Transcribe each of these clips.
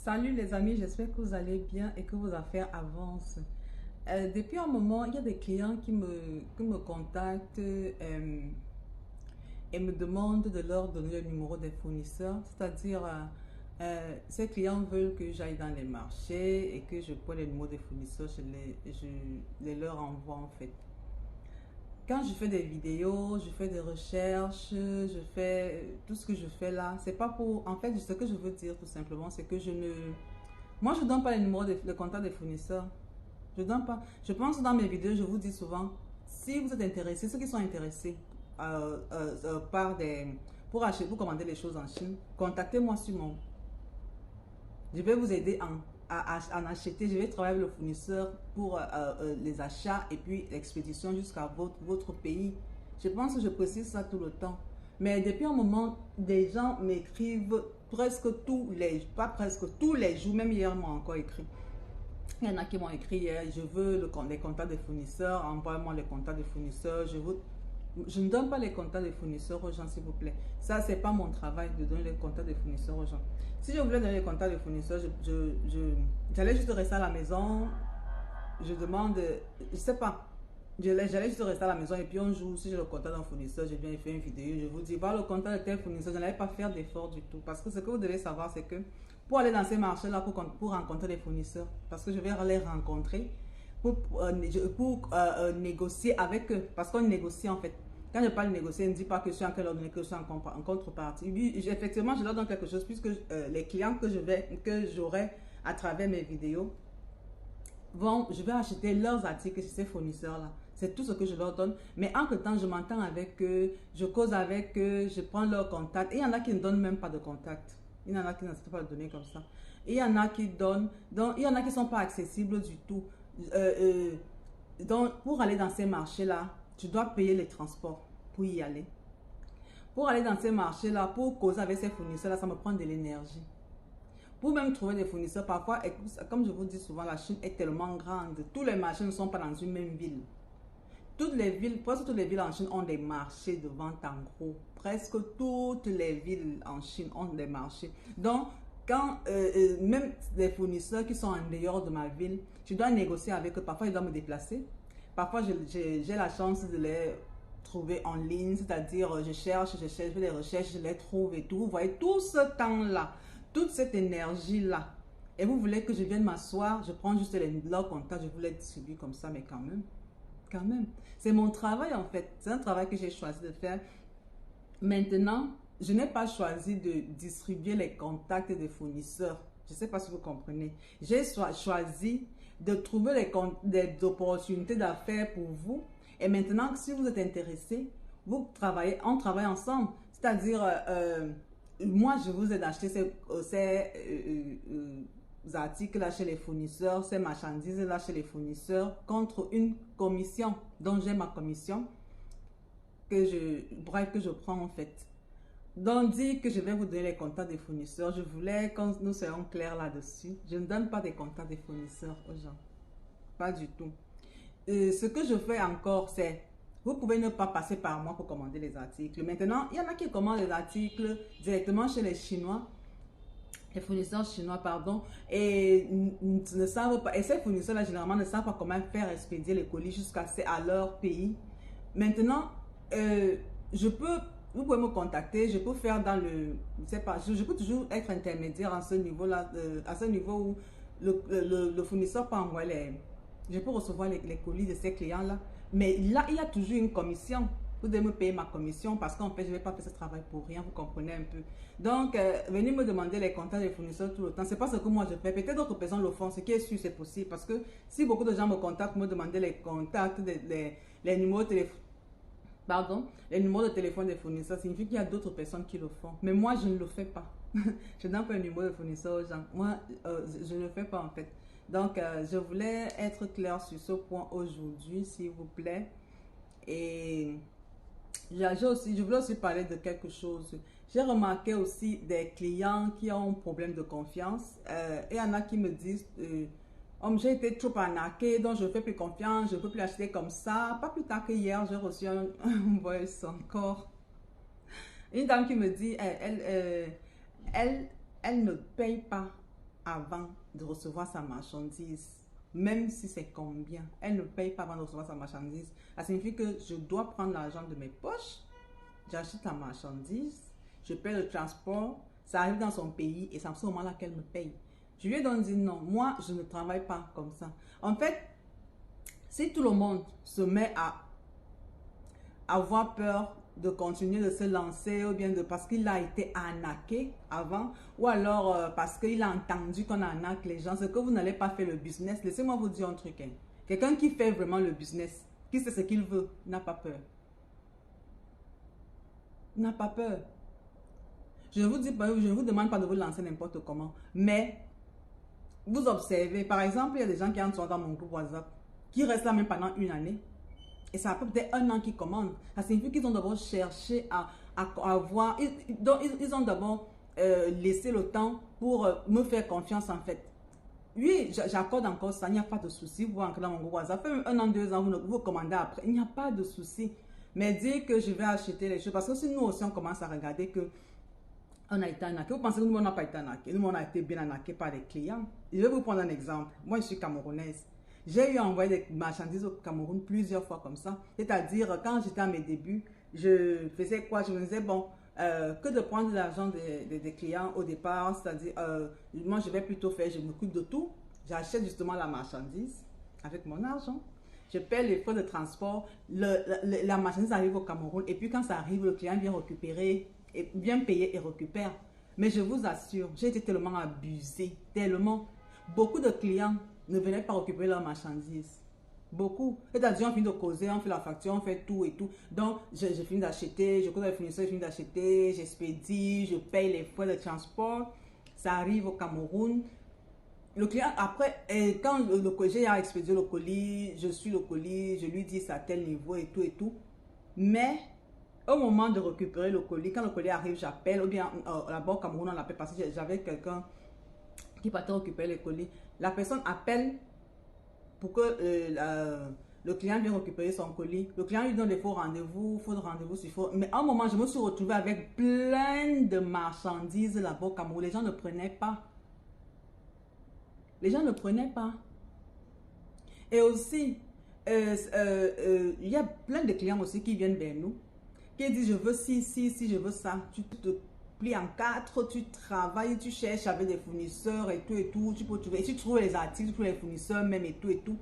Salut les amis, j'espère que vous allez bien et que vos affaires avancent. Depuis un moment, il y a des clients qui me contactent et me demandent de leur donner le numéro des fournisseurs. C'est-à-dire, ces clients veulent que j'aille dans les marchés et que je prenne les numéros des fournisseurs, je les leur envoie en fait. Quand je fais des vidéos, je fais des recherches, je fais tout ce que je fais là, c'est pas pour... En fait, ce que je veux dire tout simplement, c'est que je ne... Moi, je donne pas les numéros de contact des fournisseurs. Je donne pas. Je pense que dans mes vidéos, je vous dis souvent, si vous êtes intéressés, ceux qui sont intéressés par des... pour acheter, pour commander les choses en Chine, contactez-moi sur mon... Je vais vous aider en acheter. Je vais travailler avec le fournisseur pour les achats et puis l'expédition jusqu'à votre pays. Je pense que je précise ça tout le temps. Mais depuis un moment, des gens m'écrivent presque tous les, pas presque tous les jours, même hier, m'ont encore écrit. Il y en a qui m'ont écrit hier, je veux les contacts des fournisseurs, envoie-moi les contacts des fournisseurs, je ne donne pas les contacts des fournisseurs aux gens, s'il vous plaît. Ça, c'est pas mon travail de donner les contacts des fournisseurs aux gens. Si je voulais donner les contacts des fournisseurs, j'allais juste rester à la maison. Je demande, je sais pas. J'allais juste rester à la maison et puis un jour, si j'ai le contact d'un fournisseur, je viens faire une vidéo, je vous dis, voilà le contact de tel fournisseur, je n'allais pas faire d'effort du tout. Parce que ce que vous devez savoir, c'est que pour aller dans ces marchés-là, pour rencontrer des fournisseurs, parce que je vais les rencontrer, pour négocier avec eux, parce qu'on négocie en fait. Quand je parle de négocier, je ne dis pas que je suis en quelle que je suis en contrepartie. Effectivement, je leur donne quelque chose puisque les clients que j'aurai à travers mes vidéos, je vais acheter leurs articles chez ces fournisseurs-là. C'est tout ce que je leur donne. Mais entre-temps, je m'entends avec eux, je cause avec eux, je prends leur contact. Et il y en a qui ne donnent même pas de contact. Il y en a qui ne savent pas le donner comme ça. Et il y en a qui donnent, donc il y en a qui ne sont pas accessibles du tout. Donc, pour aller dans ces marchés-là, tu dois payer les transports pour y aller. Pour aller dans ces marchés-là, pour causer avec ces fournisseurs-là, ça me prend de l'énergie. Pour même trouver des fournisseurs, parfois, comme je vous dis souvent, la Chine est tellement grande. Tous les marchés ne sont pas dans une même ville. Presque toutes les villes en Chine ont des marchés de vente en gros. Presque toutes les villes en Chine ont des marchés. Donc, même les fournisseurs qui sont en dehors de ma ville, je dois négocier avec eux. Parfois, ils doivent me déplacer. Parfois, j'ai la chance de les trouver en ligne, c'est-à-dire je fais des recherches, je les trouve et tout. Vous voyez, tout ce temps-là, toute cette énergie-là, et vous voulez que je vienne m'asseoir, je prends juste leurs contacts, je vous les distribue comme ça, mais quand même. C'est mon travail en fait, c'est un travail que j'ai choisi de faire. Maintenant, je n'ai pas choisi de distribuer les contacts des fournisseurs. Je ne sais pas si vous comprenez. J'ai choisi de trouver des opportunités d'affaires pour vous. Et maintenant, si vous êtes intéressé, on travaille ensemble. C'est-à-dire, moi, je vous ai acheté ces articles là chez les fournisseurs, ces marchandises là chez les fournisseurs contre une commission. Donc, j'ai ma commission que je prends en fait. Donc, dit que je vais vous donner les contacts des fournisseurs. Je voulais, quand nous serons clairs là-dessus, je ne donne pas des contacts des fournisseurs aux gens. Pas du tout. Ce que je fais encore, c'est, vous pouvez ne pas passer par moi pour commander les articles. Maintenant, il y en a qui commandent les articles directement chez les Chinois, les fournisseurs chinois, pardon, et ne savent pas, et ces fournisseurs-là, généralement, ne savent pas comment faire expédier les colis jusqu'à leur pays. Maintenant, vous pouvez me contacter, je peux faire dans le, je sais pas, je peux toujours être intermédiaire à ce niveau-là, à ce niveau où le fournisseur peut envoyer je peux recevoir les colis de ces clients-là. Mais là, il y a toujours une commission. Vous devez me payer ma commission parce qu'en fait, je ne vais pas faire ce travail pour rien, vous comprenez un peu. Donc, venez me demander les contacts des fournisseurs tout le temps. Ce n'est pas ce que moi je fais. Peut-être d'autres personnes le font, ce qui est sûr, c'est possible. Parce que si beaucoup de gens me contactent, me demandent les contacts, les numéros de téléphone, les numéros de téléphone des fournisseurs, ça signifie qu'il y a d'autres personnes qui le font. Mais moi, je ne le fais pas. Je ne donne pas un numéro de fournisseur aux gens. Moi, je ne le fais pas en fait. Donc, je voulais être claire sur ce point aujourd'hui, s'il vous plaît. Et je voulais aussi parler de quelque chose. J'ai remarqué aussi des clients qui ont un problème de confiance. Et il y en a qui me disent, j'ai été trop arnaqué, donc je ne fais plus confiance, je ne peux plus acheter comme ça. Pas plus tard que hier, j'ai reçu un voice encore. Une dame qui me dit, elle ne paye pas avant de recevoir sa marchandise. Même si c'est combien. Elle ne paye pas avant de recevoir sa marchandise. Ça signifie que je dois prendre l'argent de mes poches. J'achète la marchandise. Je paye le transport. Ça arrive dans son pays et c'est à ce moment-là qu'elle me paye. Je lui ai donc dit non. Moi, je ne travaille pas comme ça. En fait, si tout le monde se met à avoir peur de continuer de se lancer ou bien parce qu'il a été arnaqué avant ou alors parce qu'il a entendu qu'on arnaque les gens, c'est que vous n'allez pas faire le business. Laissez-moi vous dire un truc. Hein. Quelqu'un qui fait vraiment le business, qui sait ce qu'il veut, n'a pas peur. N'a pas peur. Je ne vous demande pas de vous lancer n'importe comment, mais vous observez, par exemple, il y a des gens qui entrent dans mon groupe WhatsApp, qui restent là même pendant une année. Et ça fait peut-être un an qu'ils commandent. Ça signifie qu'ils ont d'abord cherché à avoir... Ils ont d'abord laissé le temps pour me faire confiance en fait. Oui, j'accorde encore ça, il n'y a pas de souci. Vous entrez dans mon groupe WhatsApp, ça fait un an, 2 ans, vous commandez après. Il n'y a pas de souci. Mais dire que je vais acheter les choses, parce que si nous aussi on commence à regarder que on a été arnaqué, vous pensez que nous on n'a pas été arnaqué, nous on a été bien arnaqué par les clients. Je vais vous prendre un exemple. Moi je suis camerounaise. J'ai eu à envoyer des marchandises au Cameroun plusieurs fois comme ça. C'est-à-dire, quand j'étais à mes débuts, je faisais quoi? Je me disais, bon, que de prendre l'argent des clients au départ, c'est-à-dire, moi, je vais plutôt faire, je m'occupe de tout. J'achète justement la marchandise avec mon argent. Je paie les frais de transport. La marchandise arrive au Cameroun. Et puis, quand ça arrive, le client vient récupérer, et vient payer et récupère. Mais je vous assure, j'ai été tellement abusée, tellement. Beaucoup de clients ne venaient pas récupérer leur marchandise. Beaucoup. C'est-à-dire, on finit de causer, on fait la facture, on fait tout et tout. Donc, je finis d'acheter, je cause avec le fournisseur, je finis d'acheter, j'expédie, je paye les frais de transport. Ça arrive au Cameroun. Le client, après, quand j'ai expédié le colis, je suis le colis, je lui dis c'est à tel niveau et tout et tout. Mais, au moment de récupérer le colis, quand le colis arrive, j'appelle, ou bien là-bas au Cameroun, on l'appelle parce que j'avais quelqu'un qui partait récupérer les colis. La personne appelle pour que le client vienne récupérer son colis. Le client lui donne des faux rendez-vous, Mais à un moment, je me suis retrouvée avec plein de marchandises là-bas au Cameroun. Les gens ne prenaient pas. Les gens ne prenaient pas. Et aussi, il y a plein de clients aussi qui viennent vers nous, qui disent je veux ci, je veux ça. Tu te plies en 4, tu travailles, tu cherches avec des fournisseurs et tout, tu peux trouver, tu trouves les articles, tu trouves les fournisseurs même et tout.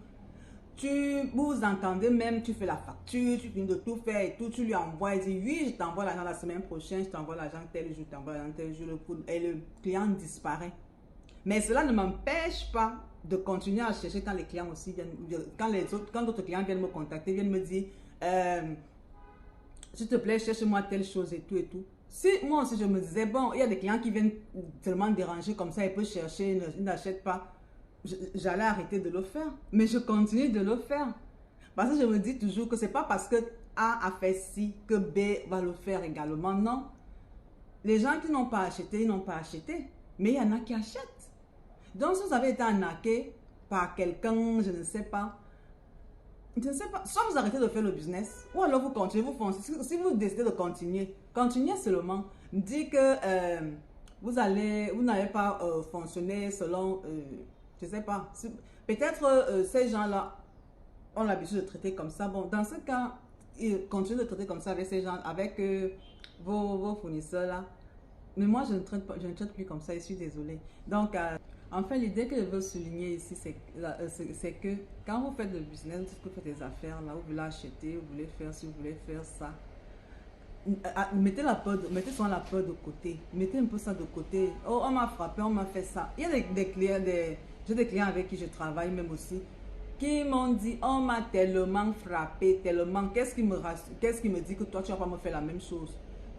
Vous entendez même, tu fais la facture, tu finis de tout faire et tout, tu lui envoies, il dit oui, je t'envoie l'argent la semaine prochaine, je t'envoie l'argent tel jour, je t'envoie l'argent tel jour, et le client disparaît. Mais cela ne m'empêche pas de continuer à chercher quand les clients aussi viennent, quand d'autres clients viennent me contacter, viennent me dire s'il te plaît, cherche-moi telle chose et tout. Si moi aussi je me disais, bon, il y a des clients qui viennent tellement déranger comme ça, ils peuvent chercher, ils n'achètent pas, j'allais arrêter de le faire. Mais je continue de le faire. Parce que je me dis toujours que c'est pas parce que A a fait ci que B va le faire également. Non. Les gens qui n'ont pas acheté, ils n'ont pas acheté. Mais il y en a qui achètent. Donc, si vous avez été arnaqué par quelqu'un, je ne sais pas, soit vous arrêtez de faire le business, ou alors vous continuez, vous foncez. Si vous décidez de continuer, continuez seulement. Dites que vous n'allez pas fonctionner selon, je ne sais pas, peut-être ces gens-là ont l'habitude de traiter comme ça. Bon, dans ce cas, continuez de traiter comme ça avec ces gens, avec vos fournisseurs-là. Mais moi, je ne traite plus comme ça, je suis désolée. Donc, enfin, l'idée que je veux souligner ici, c'est que quand vous faites le business, vous faites des affaires, là, vous voulez acheter, vous voulez faire ci, vous voulez faire ça, mettez souvent la peur de côté. Mettez un peu ça de côté. Oh, on m'a frappé, on m'a fait ça. Il y a des clients, j'ai des clients avec qui je travaille même aussi, qui m'ont dit, on m'a tellement frappé, tellement, qu'est-ce qui me dit que toi, tu vas pas me faire la même chose?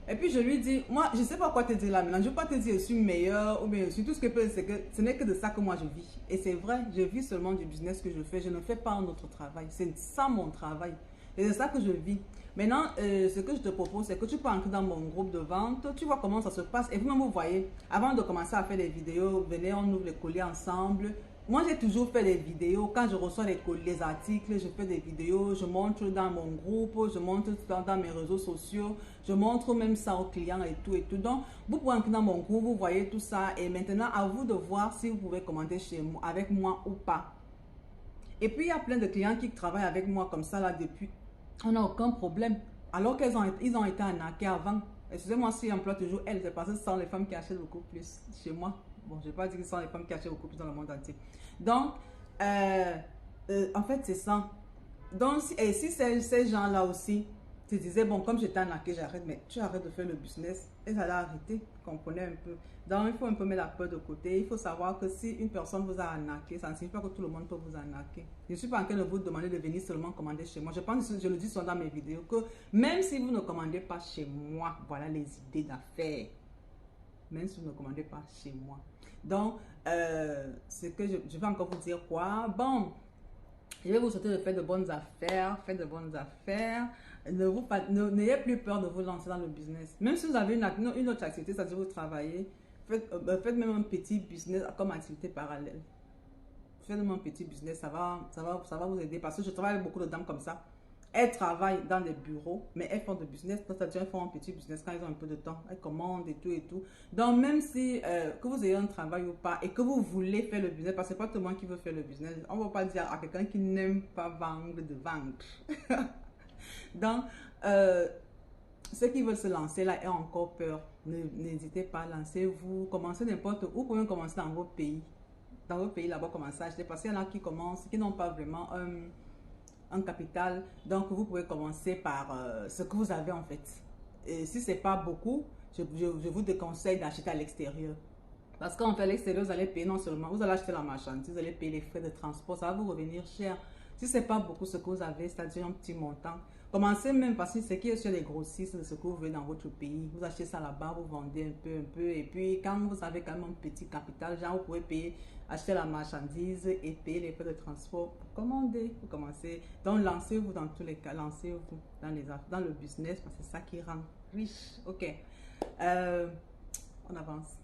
Et puis je lui dis, moi, je ne sais pas quoi te dire là maintenant. Je ne veux pas te dire je suis meilleur ou bien je suis tout ce que je peux, c'est que ce n'est que de ça que moi je vis. Et c'est vrai, je vis seulement du business que je fais. Je ne fais pas un autre travail. C'est ça mon travail. Et c'est ça que je vis. Maintenant, ce que je te propose, c'est que tu peux entrer dans mon groupe de vente. Tu vois comment ça se passe. Et vous-même, vous voyez, avant de commencer à faire des vidéos, venez, on ouvre les colis ensemble. moi, j'ai toujours fait des vidéos. Quand je reçois les articles, je fais des vidéos, je montre dans mon groupe, je montre dans mes réseaux sociaux, je montre même ça aux clients et tout et tout. Donc, vous pouvez entrer dans mon groupe, vous voyez tout ça. Et maintenant, à vous de voir si vous pouvez commander chez moi, avec moi ou pas. Et puis, il y a plein de clients qui travaillent avec moi comme ça là depuis. On n'a aucun problème. Alors ils ont été arnaqués avant. Excusez-moi si j'emploie toujours elles, c'est parce que ce sont les femmes qui achètent beaucoup plus chez moi. Bon, je ne vais pas dire que ce sont les femmes qui achètent beaucoup plus dans le monde entier. Donc, en fait, c'est ça. Donc, si ces gens-là aussi te disaient, bon, comme j'étais arnaqué, j'arrête, mais tu arrêtes de faire le business, et ça l'a arrêté, comprenez un peu. Donc, il faut un peu mettre la peur de côté. Il faut savoir que si une personne vous a arnaqué, ça ne signifie pas que tout le monde peut vous arnaquer. Je ne suis pas en train de vous demander de venir seulement commander chez moi. Je pense que je le dis souvent dans mes vidéos, que même si vous ne commandez pas chez moi, voilà les idées d'affaires. Même si vous ne commandez pas chez moi. Donc, c'est que je vais encore vous dire quoi. Bon, je vais vous souhaiter de faire de bonnes affaires. Faites de bonnes affaires. N'ayez plus peur de vous lancer dans le business. Même si vous avez une autre activité, c'est-à-dire vous travaillez, faites même un petit business comme activité parallèle. Faites même un petit business, ça va vous aider. Parce que je travaille avec beaucoup de dames comme ça. Elles travaillent dans des bureaux, mais elles font de business. C'est-à-dire elles font un petit business quand elles ont un peu de temps. Elles commandent et tout et tout. Donc, même si que vous ayez un travail ou pas et que vous voulez faire le business, parce que c'est pas tout le monde qui veut faire le business. On ne va pas dire à quelqu'un qui n'aime pas vendre de vendre. Donc, ceux qui veulent se lancer là et ont encore peur, n'hésitez pas, lancez-vous. Commencez n'importe où. Vous pouvez commencer dans vos pays. Dans vos pays là-bas, commencez à acheter. Parce qu'il y en a qui commencent, qui n'ont pas vraiment un capital. Donc, vous pouvez commencer par ce que vous avez en fait. Et si ce n'est pas beaucoup, je vous déconseille d'acheter à l'extérieur. Parce qu'en fait, à l'extérieur, vous allez payer non seulement, vous allez acheter la marchandise, vous allez payer les frais de transport, ça va vous revenir cher. Si ce n'est pas beaucoup ce que vous avez, c'est-à-dire un petit montant, commencez même parce que ce qui est sur les grossistes, ce que vous voulez dans votre pays, vous achetez ça là-bas, vous vendez un peu, et puis quand vous avez quand même un petit capital, genre vous pouvez payer, acheter la marchandise et payer les frais de transport pour commander, pour commencer. Donc lancez-vous dans tous les cas, lancez-vous dans le business parce que c'est ça qui rend riche. Ok, on avance.